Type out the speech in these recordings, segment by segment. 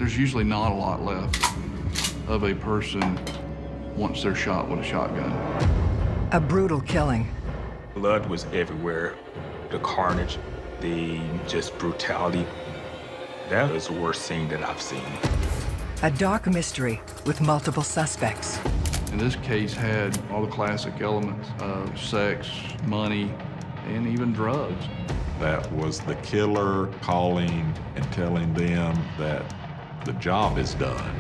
There's usually not a lot left of a person once they're shot with a shotgun. A brutal killing. Blood was everywhere. The carnage, the just brutality. That was the worst scene that I've seen. A dark mystery with multiple suspects. And this case had all the classic elements of sex, money, and even drugs. That was the killer calling and telling them that the job is done.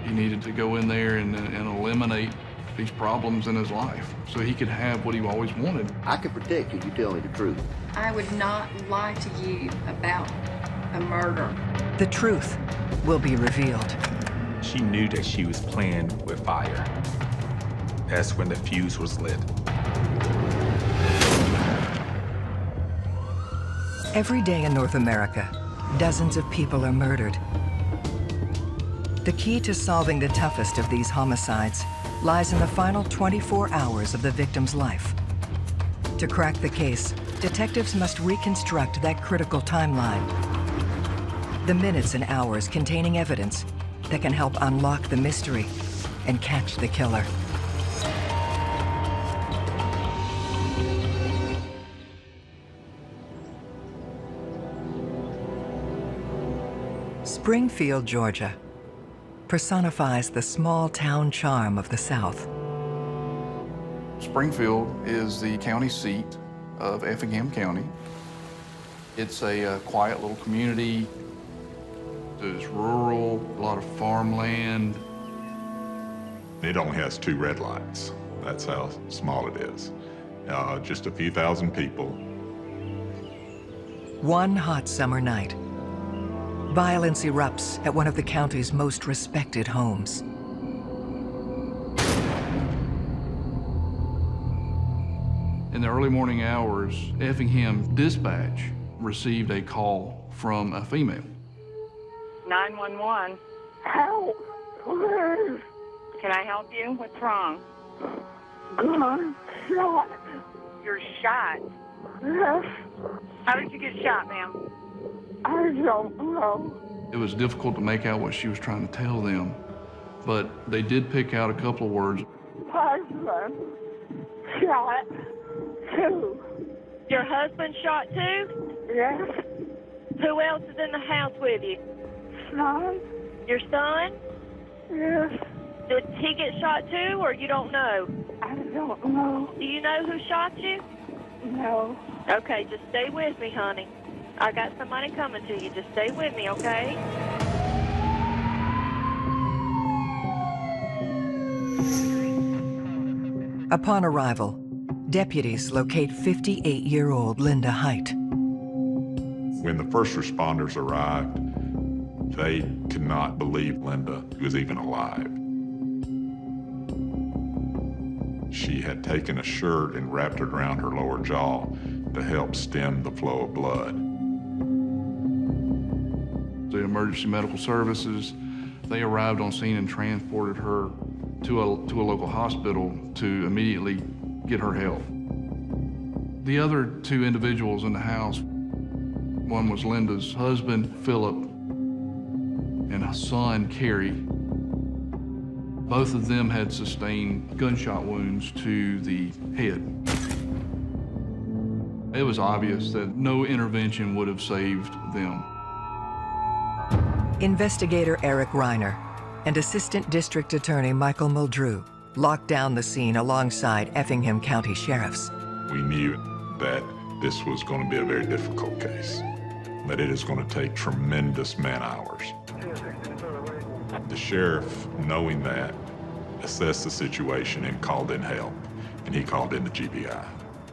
He needed to go in there and eliminate these problems in his life so he could have what he always wanted. I can protect you, you tell me the truth. I would not lie to you about a murder. The truth will be revealed. She knew that she was playing with fire. That's when the fuse was lit. Every day in North America, dozens of people are murdered. The key to solving the toughest of these homicides lies in the final 24 hours of the victim's life. To crack the case, detectives must reconstruct that critical timeline. The minutes and hours containing evidence that can help unlock the mystery and catch the killer. Springfield, Georgia, personifies the small-town charm of the South. Springfield is the county seat of Effingham County. It's a quiet little community. It's rural, a lot of farmland. It only has 2 red lights. That's how small it is. Just a few thousand people. One hot summer night, violence erupts at one of the county's most respected homes. In the early morning hours, Effingham Dispatch received a call from a female. 911. Help, please. Can I help you? What's wrong? Gun shot. You're shot. Yes, How did you get shot, ma'am? I don't know. It was difficult to make out what she was trying to tell them, but they did pick out a couple of words. Husband shot too. Your husband shot too? Yes, Who else is in the house with you? son. Your son? Yes, Did he get shot too, or you don't know? I don't know. Do you know who shot you? No. Okay, just stay with me, honey. I got somebody coming to you. Just stay with me, okay? Upon arrival, deputies locate 58-year-old Linda Height. When the first responders arrived, they could not believe Linda was even alive. She had taken a shirt and wrapped it around her lower jaw to help stem the flow of blood. The emergency medical services, they arrived on scene and transported her to a local hospital to immediately get her help. The other 2 individuals in the house, one was Linda's husband, Philip, and her son, Kerry. Both of them had sustained gunshot wounds to the head. It was obvious that no intervention would have saved them. Investigator Eric Reiner and Assistant District Attorney Michael Muldrew locked down the scene alongside Effingham County Sheriffs. We knew that this was going to be a very difficult case, that it is going to take tremendous man-hours. The sheriff, knowing that, assessed the situation and called in help, and he called in the GBI,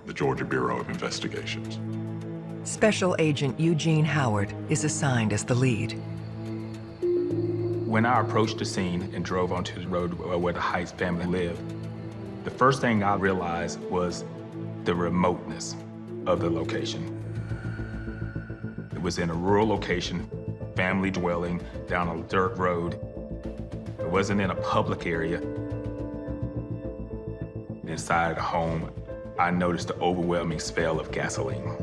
the Georgia Bureau of Investigations. Special Agent Eugene Howard is assigned as the lead. When I approached the scene and drove onto the road where the Heights family lived, the first thing I realized was the remoteness of the location. It was in a rural location, family dwelling down a dirt road. It wasn't in a public area. Inside the home, I noticed the overwhelming smell of gasoline.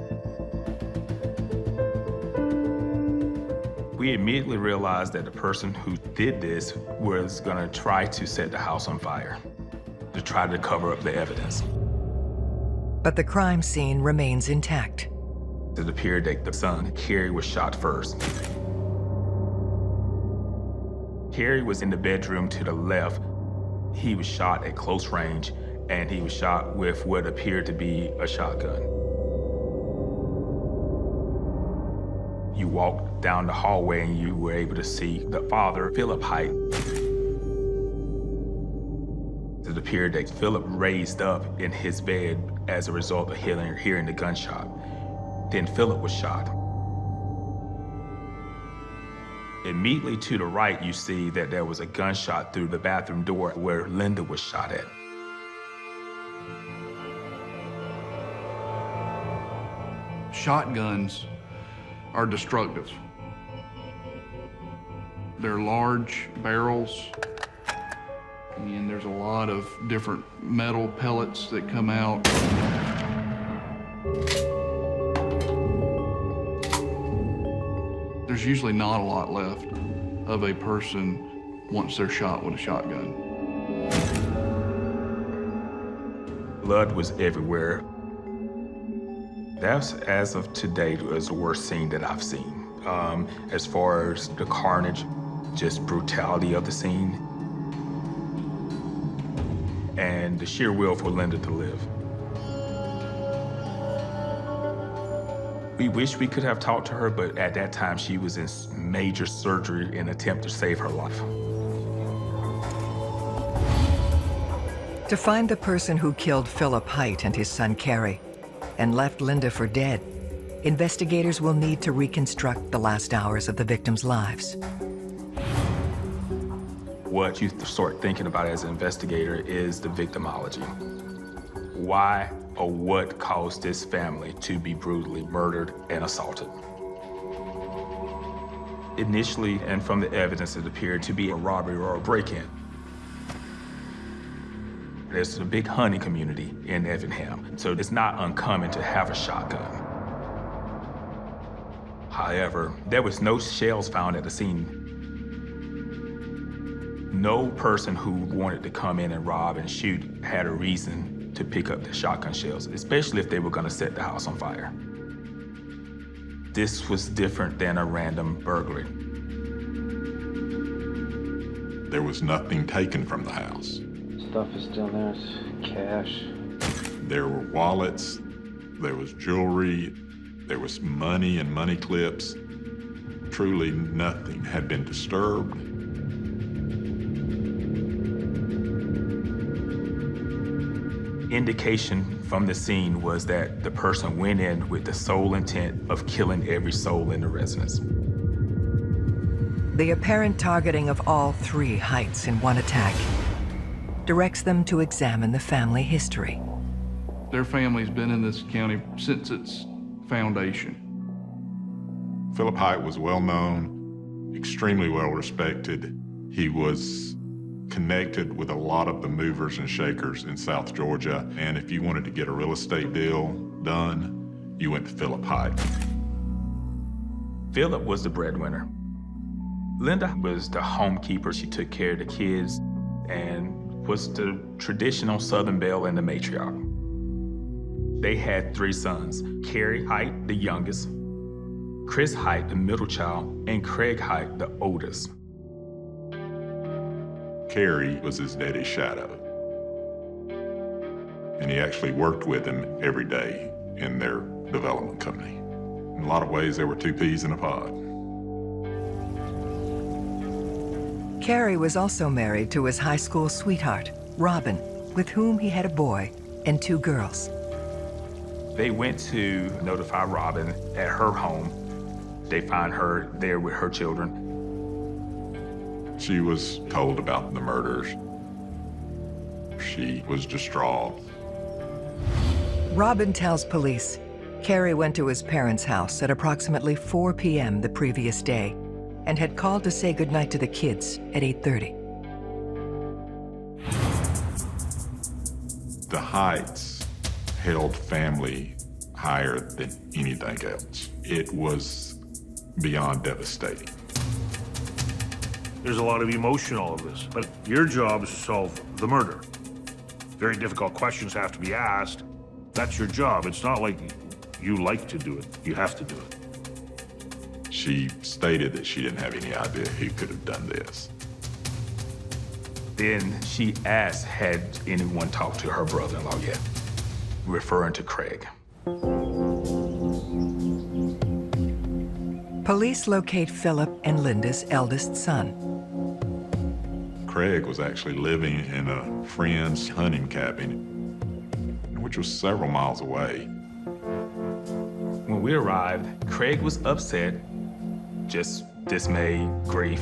We immediately realized that the person who did this was gonna try to set the house on fire, to try to cover up the evidence. But the crime scene remains intact. It appeared that the son, Kerry, was shot first. Kerry was in the bedroom to the left. He was shot at close range, and he was shot with what appeared to be a shotgun. You walked down the hallway and you were able to see the father, Philip Height. It appeared that Philip raised up in his bed as a result of hearing the gunshot. Then Philip was shot. Immediately to the right, you see that there was a gunshot through the bathroom door where Linda was shot at. Shotguns are destructive. They're large barrels, and there's a lot of different metal pellets that come out. There's usually not a lot left of a person once they're shot with a shotgun. Blood was everywhere. That's, as of today, was the worst scene that I've seen. As far as the carnage, just brutality of the scene, and the sheer will for Linda to live. We wish we could have talked to her, but at that time she was in major surgery in an attempt to save her life. To find the person who killed Philip Height and his son Kerry and left Linda for dead, investigators will need to reconstruct the last hours of the victims' lives. What you start thinking about as an investigator is the victimology. Why or what caused this family to be brutally murdered and assaulted? Initially, and from the evidence, it appeared to be a robbery or a break-in. There's a big hunting community in Effingham, so it's not uncommon to have a shotgun. However, there was no shells found at the scene. No person who wanted to come in and rob and shoot had a reason to pick up the shotgun shells, especially if they were gonna set the house on fire. This was different than a random burglary. There was nothing taken from the house. Stuff is still there, it's cash. There were wallets, there was jewelry, there was money and money clips. Truly nothing had been disturbed. Indication from the scene was that the person went in with the sole intent of killing every soul in the residence. The apparent targeting of all three Heights in one attack directs them to examine the family history. Their family's been in this county since its foundation. Philip Height was well known, extremely well respected. He was connected with a lot of the movers and shakers in South Georgia, and if you wanted to get a real estate deal done, you went to Philip Height. Philip was the breadwinner. Linda was the homekeeper. She took care of the kids and was the traditional Southern belle and the matriarch. They had 3 sons, Kerry Height, the youngest, Chris Height, the middle child, and Craig Height, the oldest. Kerry was his daddy's shadow, and he actually worked with him every day in their development company. In a lot of ways, there were 2 peas in a pod. Kerry was also married to his high school sweetheart, Robin, with whom he had a boy and 2 girls. They went to notify Robin at her home. They find her there with her children. She was told about the murders. She was distraught. Robin tells police Kerry went to his parents' house at approximately 4 p.m. the previous day and had called to say goodnight to the kids at 8:30. The Heights held family higher than anything else. It was beyond devastating. There's a lot of emotion in all of this, but your job is to solve the murder. Very difficult questions have to be asked. That's your job. It's not like you like to do it. You have to do it. She stated that she didn't have any idea who could have done this. Then she asked, had anyone talked to her brother-in-law yet? Referring to Craig. Police locate Philip and Linda's eldest son. Craig was actually living in a friend's hunting cabin, which was several miles away. When we arrived, Craig was upset, just dismay, grief.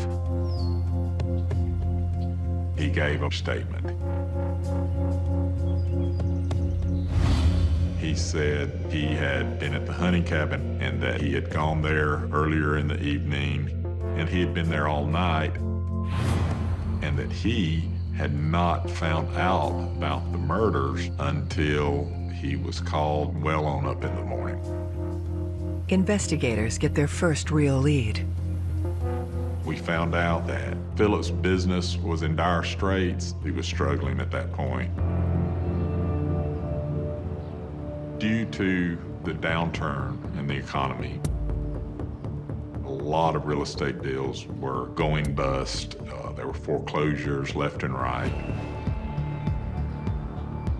He gave a statement. He said he had been at the hunting cabin and that he had gone there earlier in the evening and he had been there all night and that he had not found out about the murders until he was called well on up in the morning. Investigators get their first real lead. We found out that Philip's business was in dire straits. He was struggling at that point. Due to the downturn in the economy, a lot of real estate deals were going bust. There were foreclosures left and right.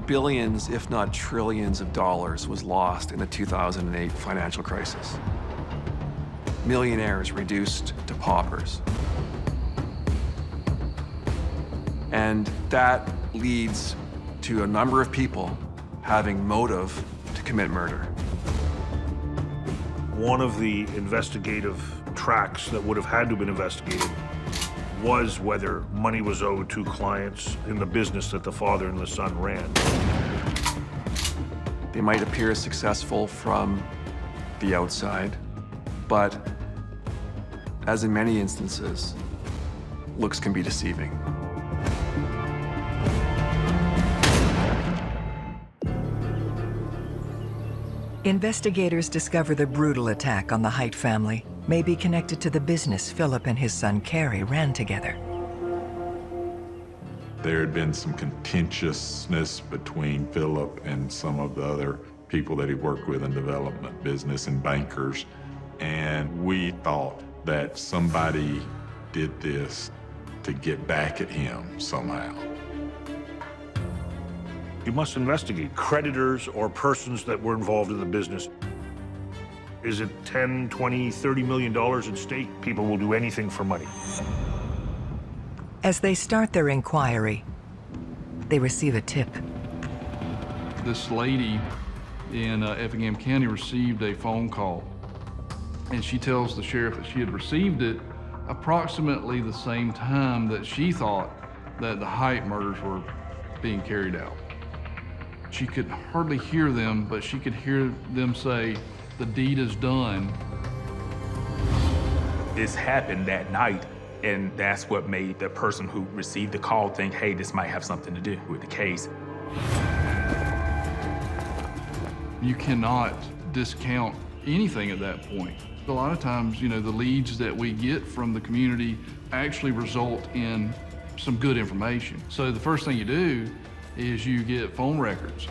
Billions, if not trillions of dollars was lost in the 2008 financial crisis. Millionaires reduced to paupers. And that leads to a number of people having motive to commit murder. One of the investigative tracks that would have had to have been investigated was whether money was owed to clients in the business that the father and the son ran. They might appear successful from the outside, but as in many instances, looks can be deceiving. Investigators discover the brutal attack on the Height family may be connected to the business Philip and his son Carrie ran together. There had been some contentiousness between Philip and some of the other people that he worked with in development business and bankers. And we thought that somebody did this to get back at him somehow. You must investigate creditors or persons that were involved in the business. Is it 10, 20, $30 million at stake? People will do anything for money. As they start their inquiry, they receive a tip. This lady in Effingham County received a phone call, and she tells the sheriff that she had received it approximately the same time that she thought that the Height murders were being carried out. She could hardly hear them, but she could hear them say, "The deed is done." This happened that night, and that's what made the person who received the call think, hey, this might have something to do with the case. You cannot discount anything at that point. A lot of times, the leads that we get from the community actually result in some good information. So the first thing you do is you get phone records.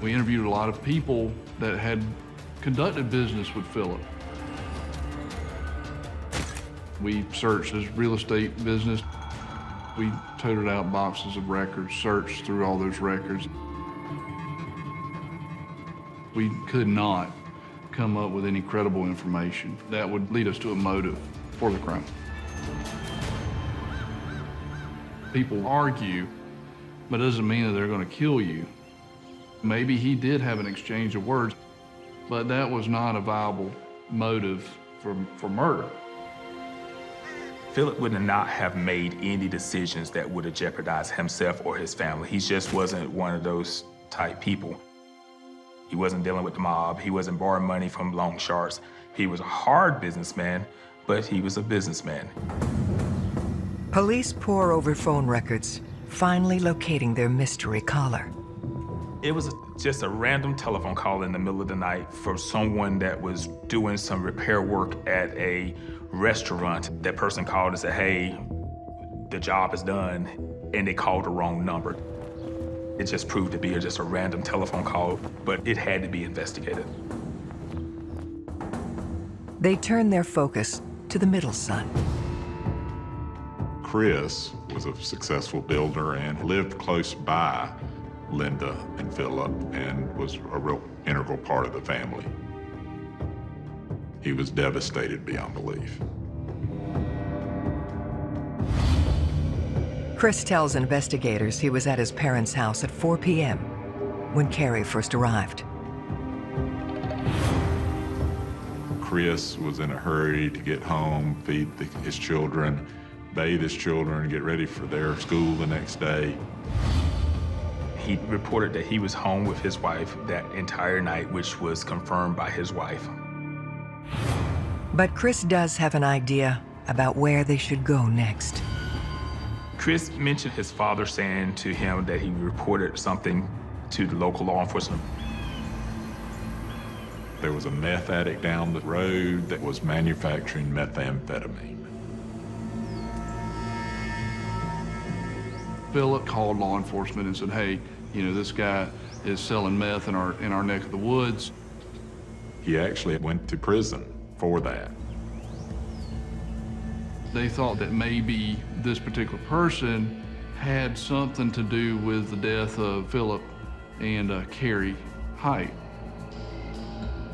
We interviewed a lot of people that had conducted business with Philip. We searched his real estate business. We toted out boxes of records, searched through all those records. We could not come up with any credible information that would lead us to a motive for the crime. People argue, but it doesn't mean that they're going to kill you. Maybe he did have an exchange of words, but that was not a viable motive for murder. Philip would not have made any decisions that would have jeopardized himself or his family. He just wasn't one of those type people. He wasn't dealing with the mob. He wasn't borrowing money from loan sharks. He was a hard businessman, but he was a businessman. Police pore over phone records, finally locating their mystery caller. It was just a random telephone call in the middle of the night for someone that was doing some repair work at a restaurant. That person called and said, hey, the job is done, and they called the wrong number. It just proved to be just a random telephone call, but it had to be investigated. They turned their focus to the middle son. Chris was a successful builder and lived close by Linda and Philip and was a real integral part of the family. He was devastated beyond belief. Chris tells investigators he was at his parents' house at 4 p.m. when Carrie first arrived. Chris was in a hurry to get home, feed his children, bathe his children, get ready for their school the next day. He reported that he was home with his wife that entire night, which was confirmed by his wife. But Chris does have an idea about where they should go next. Chris mentioned his father saying to him that he reported something to the local law enforcement. There was a meth addict down the road that was manufacturing methamphetamine. Philip called law enforcement and said, hey, you know, this guy is selling meth in our neck of the woods. He actually went to prison for that. They thought that maybe this particular person had something to do with the death of Philip and Carrie Height.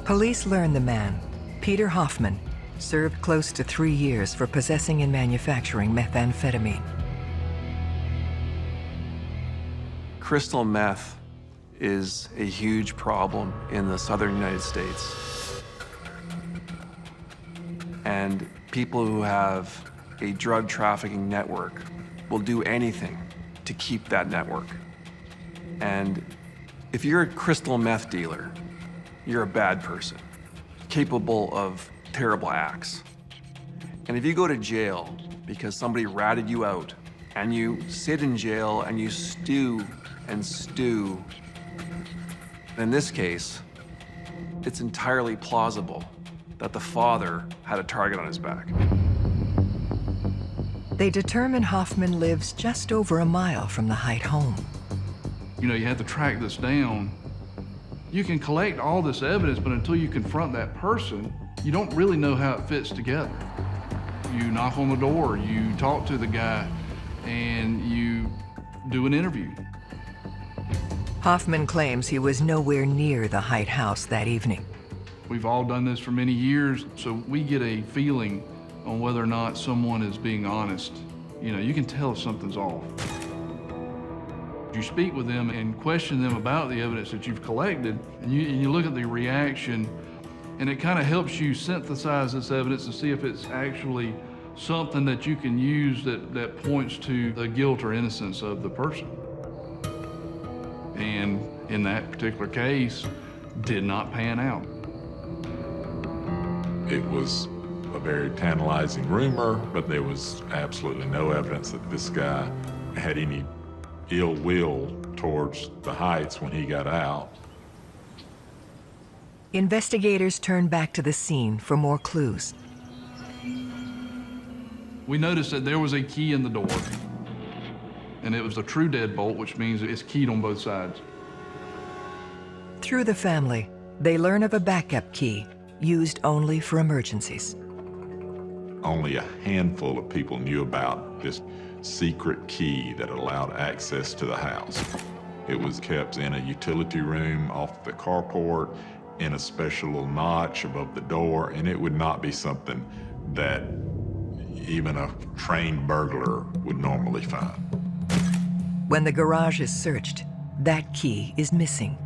Police learned the man, Peter Hoffman, served close to 3 years for possessing and manufacturing methamphetamine. Crystal meth is a huge problem in the southern United States. And people who have a drug trafficking network will do anything to keep that network. And if you're a crystal meth dealer, you're a bad person, capable of terrible acts. And if you go to jail because somebody ratted you out, and you sit in jail and you stew and stew, in this case, it's entirely plausible that the father had a target on his back. They determine Hoffman lives just over a mile from the Height home. You know, you have to track this down. You can collect all this evidence, but until you confront that person, you don't really know how it fits together. You knock on the door, you talk to the guy, and you do an interview. Hoffman claims he was nowhere near the Height house that evening. We've all done this for many years, so we get a feeling on whether or not someone is being honest. You know, you can tell if something's off. You speak with them and question them about the evidence that you've collected, and you look at the reaction, and it kind of helps you synthesize this evidence and see if it's actually something that you can use that points to the guilt or innocence of the person. And in that particular case, did not pan out. It was a very tantalizing rumor, but there was absolutely no evidence that this guy had any ill will towards the Heights when he got out. Investigators turned back to the scene for more clues. We noticed that there was a key in the door, and it was a true deadbolt, which means it's keyed on both sides. Through the family, they learn of a backup key used only for emergencies. Only a handful of people knew about this secret key that allowed access to the house. It was kept in a utility room off the carport in a special little notch above the door, and it would not be something that even a trained burglar would normally find. When the garage is searched, that key is missing.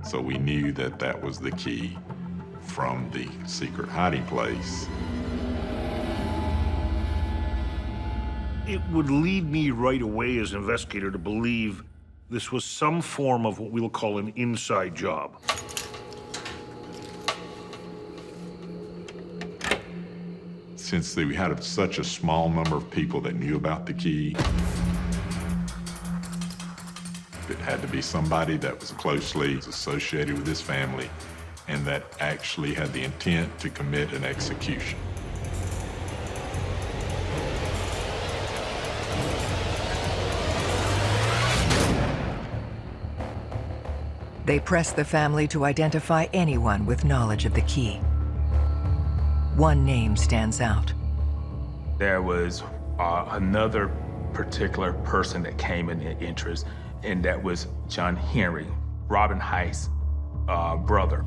So we knew that that was the key from the secret hiding place. It would lead me right away as an investigator to believe this was some form of what we'll call an inside job. Since we had such a small number of people that knew about the key, it had to be somebody that was closely associated with his family and that actually had the intent to commit an execution. They press the family to identify anyone with knowledge of the key. One name stands out. There was another particular person that came in interest, and that was John Henry, Robin Heist's brother.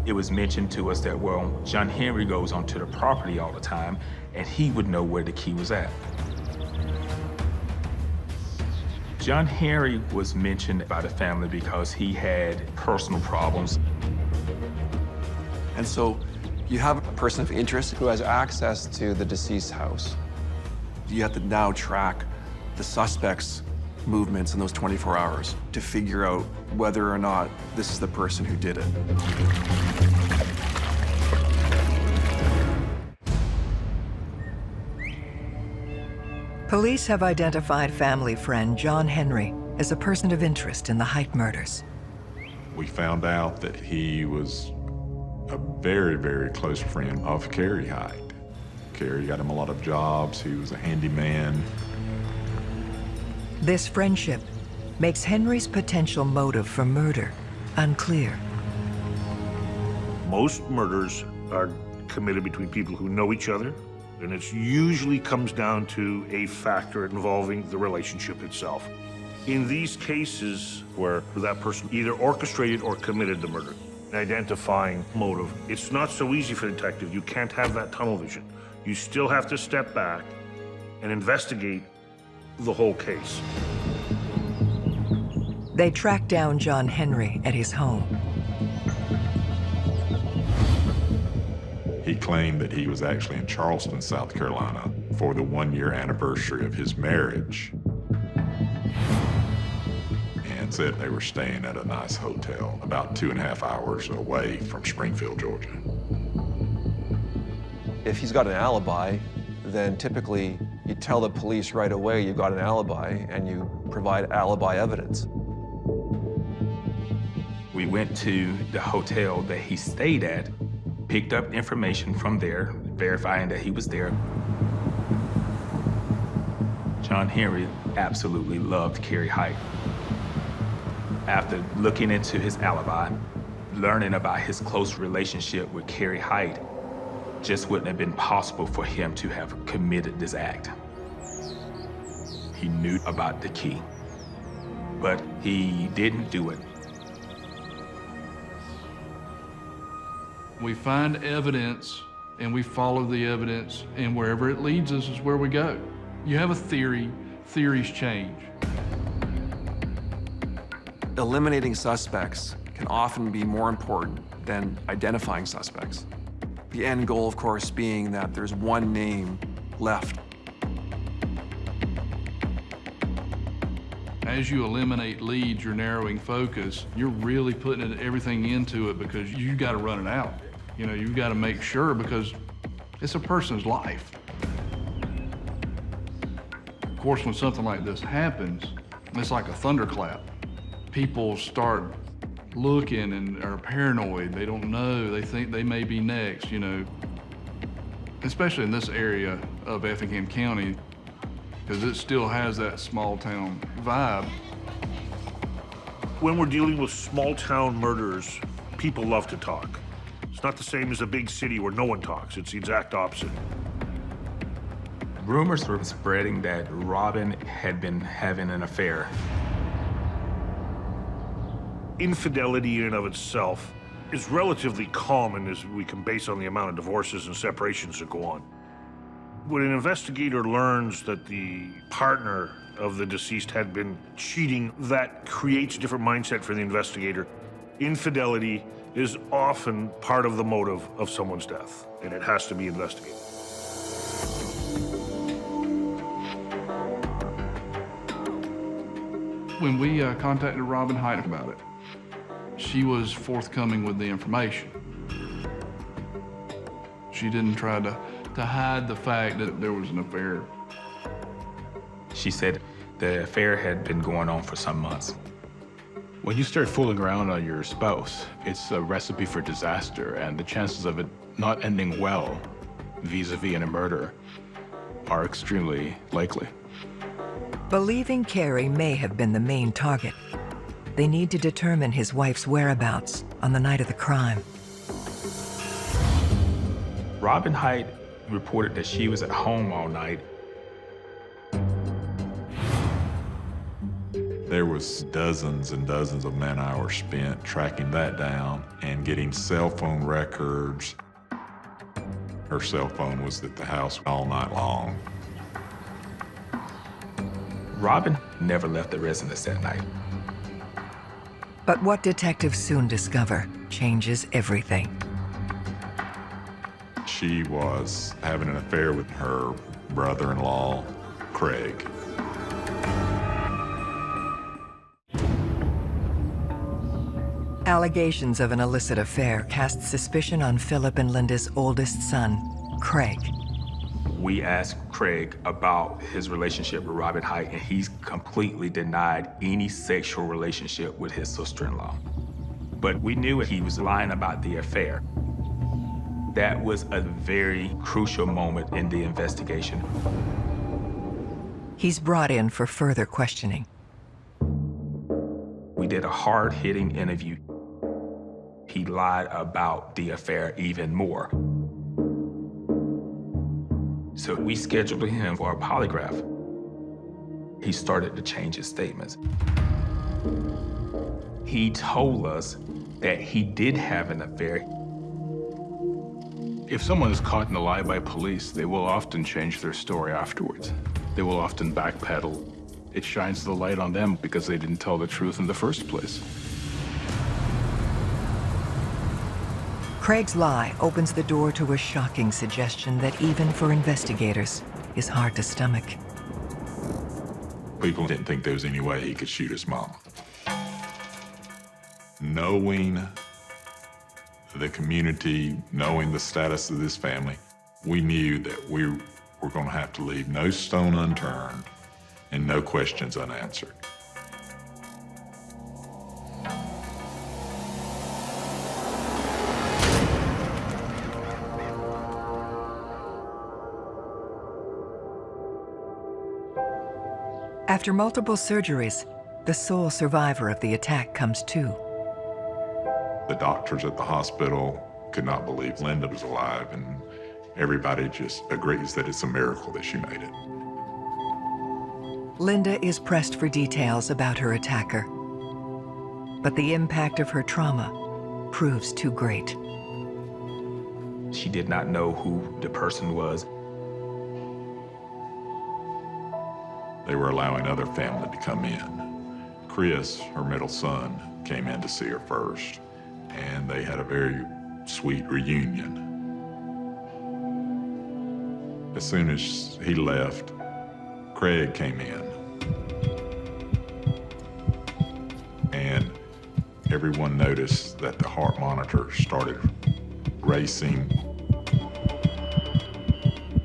It was mentioned to us that, well, John Henry goes onto the property all the time, and he would know where the key was at. John Henry was mentioned by the family because he had personal problems. And so you have a person of interest Who has access to the deceased house. you have to now track the suspect's movements in those 24 hours to figure out whether or not this is the person who did it. Police have identified family friend John Henry as a person of interest in the Haidt murders. We found out that he was a very, very close friend of Carrie Haidt. Carrie got him a lot of jobs. He was a handyman. This friendship makes Henry's potential motive for murder unclear. Most murders are committed between people who know each other, and it usually comes down to a factor involving the relationship itself. In these cases where that person either orchestrated or committed the murder, identifying motive, it's not so easy for the detective. You can't have that tunnel vision. You still have to step back and investigate the whole case. They track down John Henry at his home. He claimed that he was actually in Charleston, South Carolina for the one-year anniversary of his marriage, and said they were staying at a nice hotel about 2.5 hours away from Springfield, Georgia. If he's got an alibi, then typically you tell the police right away you've got an alibi and you provide alibi evidence. We went to the hotel that he stayed at, picked up information from there, verifying that he was there. John Henry absolutely loved Carrie Haidt. After looking into his alibi, learning about his close relationship with Carrie Haidt, just wouldn't have been possible for him to have committed this act. He knew about the key, but he didn't do it. We find evidence and we follow the evidence, and wherever it leads us is where we go. You have a theory, theories change. Eliminating suspects can often be more important than identifying suspects. The end goal, of course, being that there's one name left. As you eliminate leads, you're narrowing focus, you're really putting everything into it because you got to run it out. You know, you've got to make sure because it's a person's life. Of course, when something like this happens, it's like a thunderclap. People start looking and are paranoid. They don't know. They think they may be next, you know. Especially in this area of Effingham County, because it still has that small town vibe. When we're dealing with small town murders, people love to talk. It's not the same as a big city where no one talks. It's the exact opposite. Rumors were spreading that Robin had been having an affair. Infidelity in and of itself is relatively common as we can base on the amount of divorces and separations that go on. When an investigator learns that the partner of the deceased had been cheating, that creates a different mindset for the investigator. Infidelity is often part of the motive of someone's death, and it has to be investigated. When we contacted Robin Haidt about it, she was forthcoming with the information. She didn't try to hide the fact that there was an affair. She said The affair had been going on for some months. When you start fooling around on your spouse, it's a recipe for disaster, and the chances of it not ending well, vis-a-vis in a murder, are extremely likely. Believing Carey may have been the main target, they need to determine his wife's whereabouts on the night of the crime. Robin Height reported that she was at home all night. There was dozens and dozens of man-hours spent tracking that down and getting cell phone records. Her cell phone was at the house all night long. Robin never left the residence that night. But what detectives soon discover changes everything. She was having an affair with her brother-in-law, Craig. Allegations of an illicit affair cast suspicion on Philip and Linda's oldest son, Craig. We asked Craig about his relationship with Robin Height, and he's completely denied any sexual relationship with his sister-in-law. But we knew he was lying about the affair. That was a very crucial moment in the investigation. He's brought in for further questioning. We did a hard-hitting interview. He lied about the affair even more. So we scheduled him for a polygraph. He started to change his statements. He told us that he did have an affair. If someone is caught in a lie by police, they will often change their story afterwards. They will often backpedal. It shines the light on them because they didn't tell the truth in the first place. Craig's lie opens the door to a shocking suggestion that even for investigators is hard to stomach. People didn't think there was any way he could shoot his mom. Knowing the community, knowing the status of this family, we knew that we were going to have to leave no stone unturned and no questions unanswered. After multiple surgeries, the sole survivor of the attack comes to. The doctors at the hospital could not believe Linda was alive, and everybody just agrees that it's a miracle that she made it. Linda is pressed for details about her attacker, but the impact of her trauma proves too great. She did not know who the person was. They were allowing other family to come in. Chris, her middle son, came in to see her first, and they had a very sweet reunion. As soon as he left, Craig came in. And everyone noticed that the heart monitor started racing.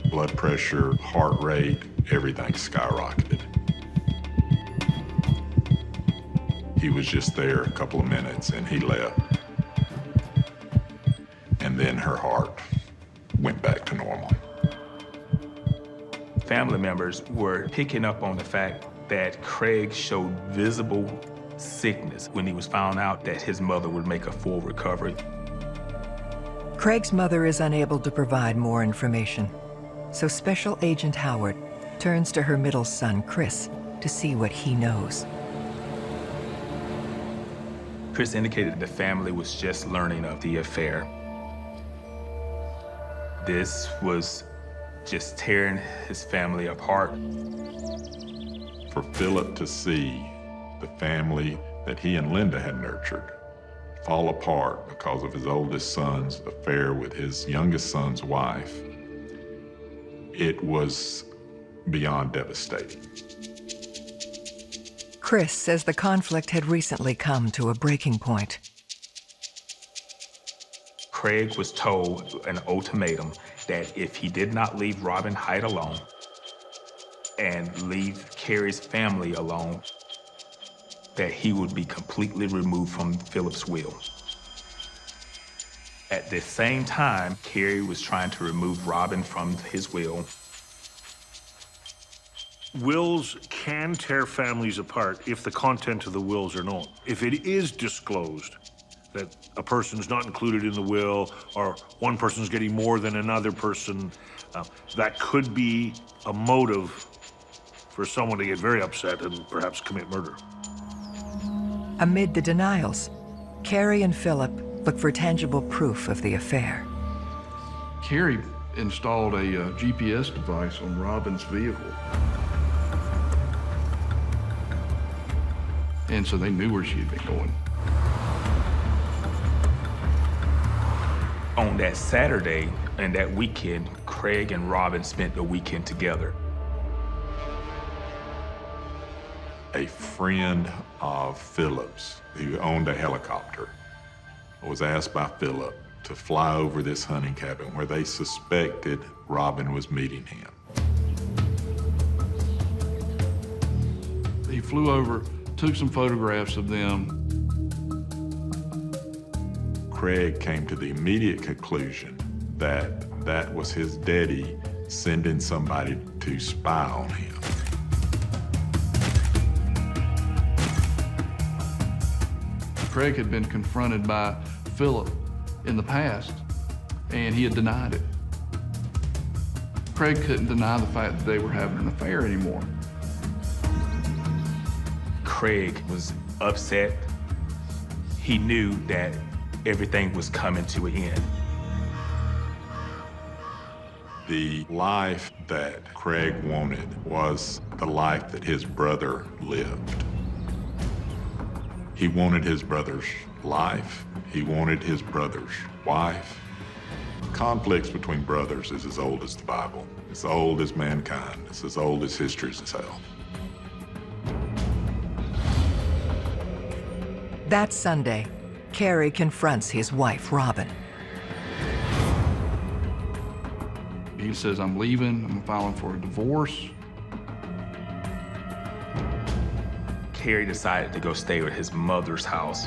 Blood pressure, heart rate, everything skyrocketed. He was just there a couple of minutes and he left. And then her heart went back to normal. Family members were picking up on the fact that Craig showed visible sickness when he was found out that his mother would make a full recovery. Craig's mother is unable to provide more information, so Special Agent Howard turns to her middle son, Chris, to see what he knows. Chris indicated the family was just learning of the affair. This was just tearing his family apart. For Philip to see the family that he and Linda had nurtured fall apart because of his oldest son's affair with his youngest son's wife, it was beyond devastating. Chris says the conflict had recently come to a breaking point. Craig was told an ultimatum that if he did not leave Robin Height alone, and leave Carrie's family alone, that he would be completely removed from Philip's will. At the same time, Carrie was trying to remove Robin from his will. Wills can tear families apart if the content of the wills are known. If it is disclosed that a person's not included in the will, or one person's getting more than another person, that could be a motive for someone to get very upset and perhaps commit murder. Amid the denials, Carrie and Philip look for tangible proof of the affair. Carrie installed a GPS device on Robin's vehicle. And so they knew where she had been going. On that Saturday and that weekend, Craig and Robin spent the weekend together. A friend of Philip's, who owned a helicopter, was asked by Philip to fly over this hunting cabin where they suspected Robin was meeting him. He flew over, took some photographs of them. Craig came to the immediate conclusion that that was his daddy sending somebody to spy on him. Craig had been confronted by Philip in the past, and he had denied it. Craig couldn't deny the fact that they were having an affair anymore. Craig was upset. He knew that everything was coming to an end. The life that Craig wanted was the life that his brother lived. He wanted his brother's life. He wanted his brother's wife. Conflicts between brothers is as old as the Bible. It's as old as mankind. It's as old as history's itself. That Sunday, Carrie confronts his wife, Robin. He says, I'm leaving, I'm filing for a divorce. Carrie decided to go stay at his mother's house,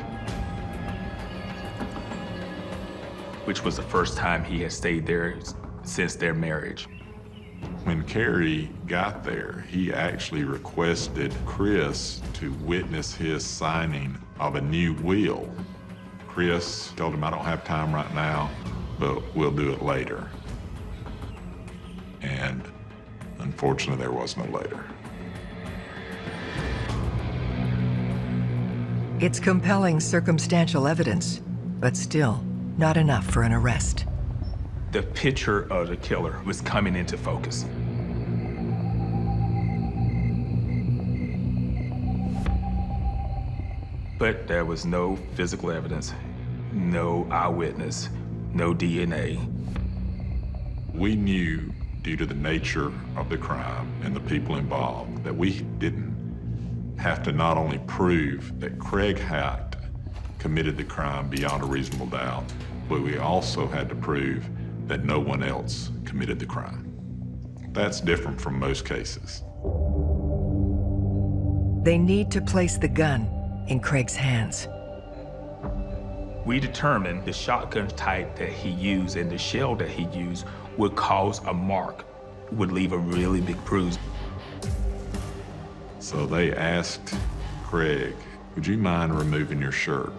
which was the first time he had stayed there since their marriage. When Carrie got there, he actually requested Chris to witness his signing of a new will. Chris told him, I don't have time right now, but we'll do it later. And unfortunately, there was no later. It's compelling circumstantial evidence, but still not enough for an arrest. The picture of the killer was coming into focus. But there was no physical evidence, no eyewitness, no DNA. We knew, due to the nature of the crime and the people involved, that we didn't have to not only prove that Craig Hite committed the crime beyond a reasonable doubt, but we also had to prove that no one else committed the crime. That's different from most cases. They need to place the gun in Craig's hands. We determined the shotgun type that he used and the shell that he used would cause a mark, would leave a really big bruise. So they asked Craig, would you mind removing your shirt?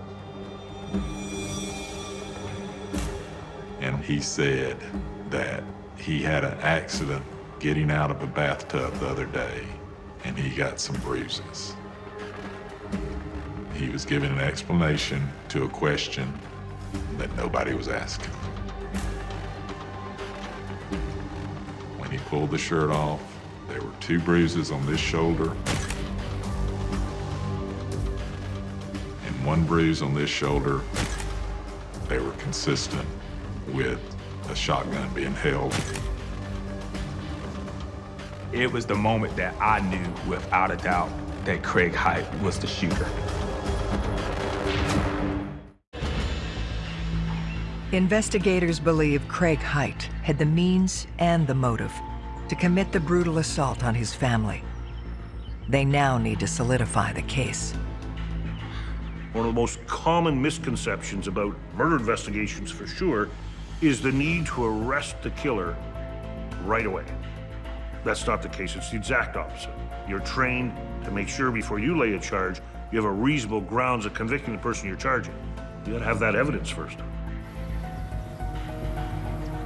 And he said that he had an accident getting out of a bathtub the other day, and he got some bruises. He was giving an explanation to a question that nobody was asking. When he pulled the shirt off, there were 2 bruises on this shoulder and 1 bruise on this shoulder. They were consistent with a shotgun being held. It was the moment that I knew without a doubt that Craig Hite was the shooter. Investigators believe Craig Hite had the means and the motive. to commit the brutal assault on his family. They now need to solidify the case. One of the most common misconceptions about murder investigations, for sure, is the need to arrest the killer right away. That's not the case. It's the exact opposite. You're trained to make sure before you lay a charge, you have a reasonable grounds of convicting the person you're charging. You gotta have that evidence first.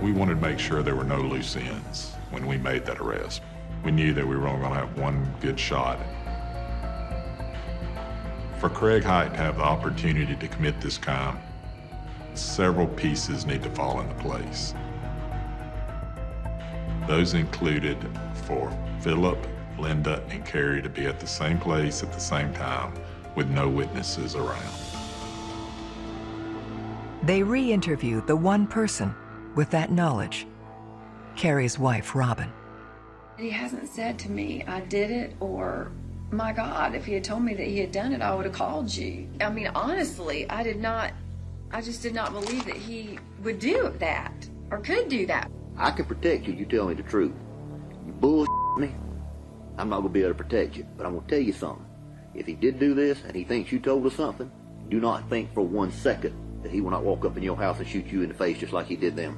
We wanted to make sure there were no loose ends when we made that arrest. We knew that we were only going to have one good shot. For Craig Height to have the opportunity to commit this crime, several pieces need to fall into place. Those included for Philip, Linda, and Carrie to be at the same place at the same time with no witnesses around. They re-interview the one person with that knowledge, Carrie's wife, Robin. He hasn't said to me, I did it, or, my God, if he had told me that he had done it, I would have called you. I mean, honestly, I just did not believe that he would do that, or could do that. I can protect you, you tell me the truth. You bullshit me, I'm not gonna be able to protect you, but I'm gonna tell you something. If he did do this, and he thinks you told us something, do not think for 1 second that he will not walk up in your house and shoot you in the face just like he did them.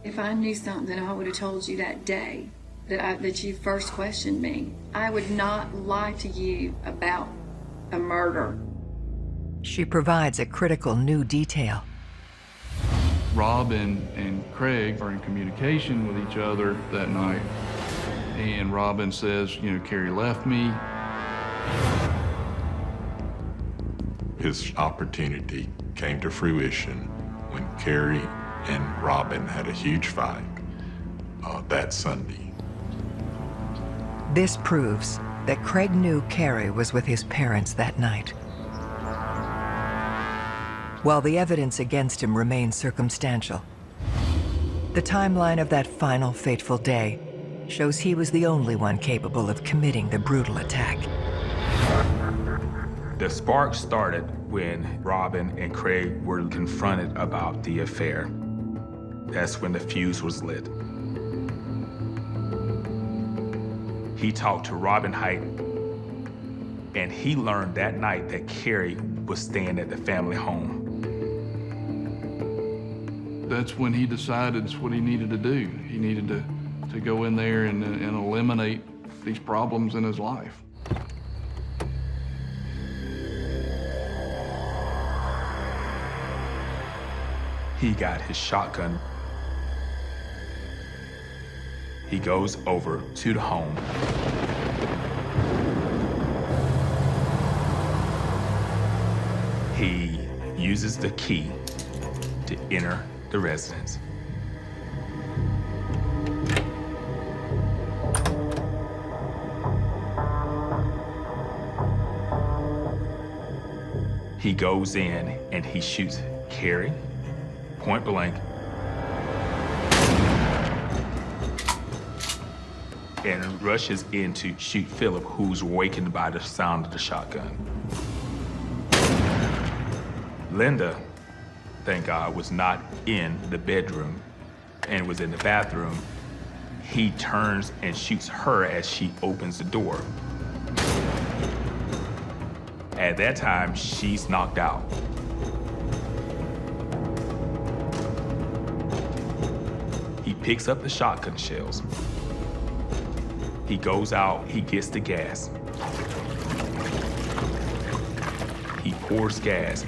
If I knew something, I would have told you that day that you first questioned me. I would not lie to you about a murder. She provides a critical new detail. Rob and Craig are in communication with each other that night. And Robin says, you know, Carrie left me. His opportunity came to fruition when Carrie and Robin had a huge fight that Sunday. This proves that Craig knew Carrie was with his parents that night. While the evidence against him remains circumstantial, the timeline of that final fateful day shows he was the only one capable of committing the brutal attack. The spark started when Robin and Craig were confronted about the affair. That's when the fuse was lit. He talked to Robin Height, and he learned that night that Carrie was staying at the family home. That's when he decided it's what he needed to do. He needed to go in there and eliminate these problems in his life. He got his shotgun. He goes over to the home. He uses the key to enter the residence. He goes in and he shoots Carrie, point blank, and rushes in to shoot Philip, who's awakened by the sound of the shotgun. Linda, thank God, was not in the bedroom and was in the bathroom. He turns and shoots her as she opens the door. At that time, she's knocked out. He picks up the shotgun shells. He goes out, he gets the gas. He pours gas.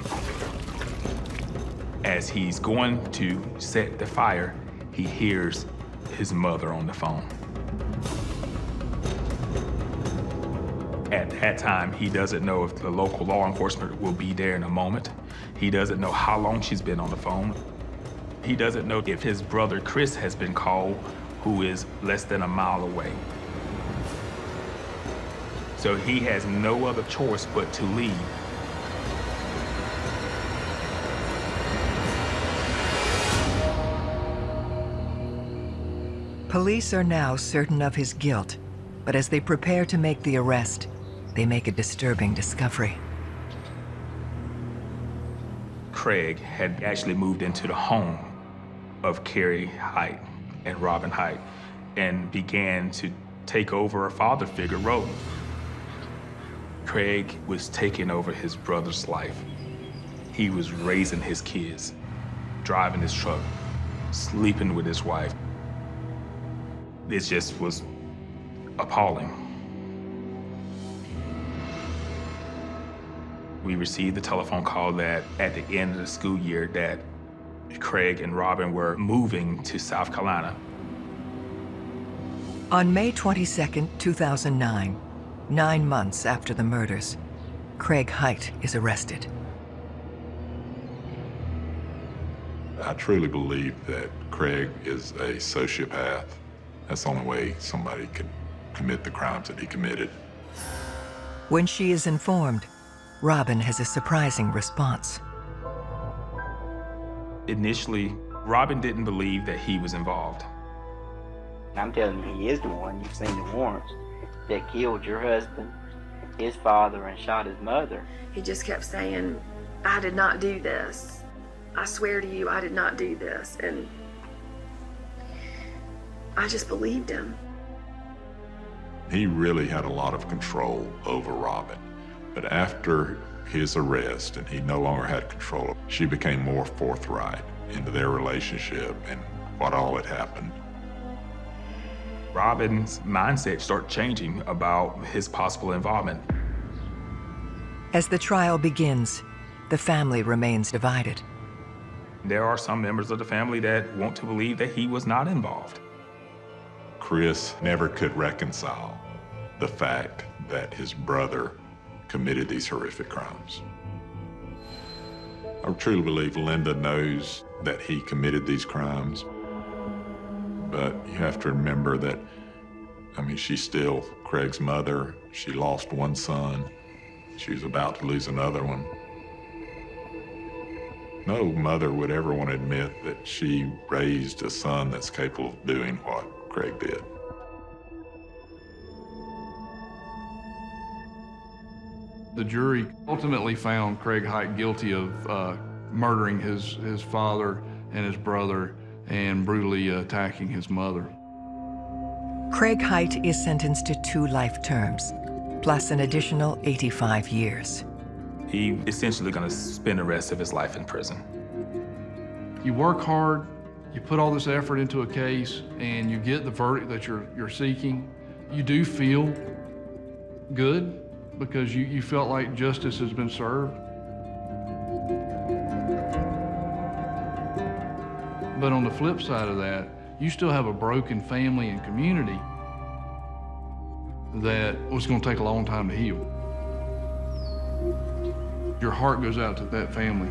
As he's going to set the fire, he hears his mother on the phone. At that time, he doesn't know if the local law enforcement will be there in a moment. He doesn't know how long she's been on the phone. He doesn't know if his brother Chris has been called, who is less than a mile away. So he has no other choice but to leave. Police are now certain of his guilt, but as they prepare to make the arrest, they make a disturbing discovery. Craig had actually moved into the home of Carrie Height and Robin Height. and began to take over a father figure role. Craig was taking over his brother's life. He was raising his kids, driving his truck, sleeping with his wife. It just was appalling. We received the telephone call that at the end of the school year that Craig and Robin were moving to South Carolina. On May 22, 2009, 9 months after the murders, Craig Height is arrested. I truly believe that Craig is a sociopath. That's the only way somebody could commit the crimes that he committed. When she is informed, Robin has a surprising response. Initially, Robin didn't believe that he was involved. I'm telling you, he is the one. You've seen the warrants that killed your husband, his father, and shot his mother. He just kept saying, I did not do this. I swear to you, I did not do this. And I just believed him. He really had a lot of control over Robin. But after his arrest and he no longer had control, she became more forthright into their relationship and what all had happened. Robin's mindset started changing about his possible involvement. As the trial begins, the family remains divided. There are some members of the family that want to believe that he was not involved. Chris never could reconcile the fact that his brother committed these horrific crimes. I truly believe Linda knows that he committed these crimes, but you have to remember that, I mean, she's still Craig's mother. She lost one son. She was about to lose another one. No mother would ever want to admit that she raised a son that's capable of doing what Craig did. The jury ultimately found Craig Height guilty of murdering his father and his brother and brutally attacking his mother. Craig Height is sentenced to 2 life terms, plus an additional 85 years. He essentially gonna spend the rest of his life in prison. You work hard, you put all this effort into a case, and you get the verdict that you're seeking. You do feel good because you felt like justice has been served. But on the flip side of that, you still have a broken family and community that was going to take a long time to heal. Your heart goes out to that family.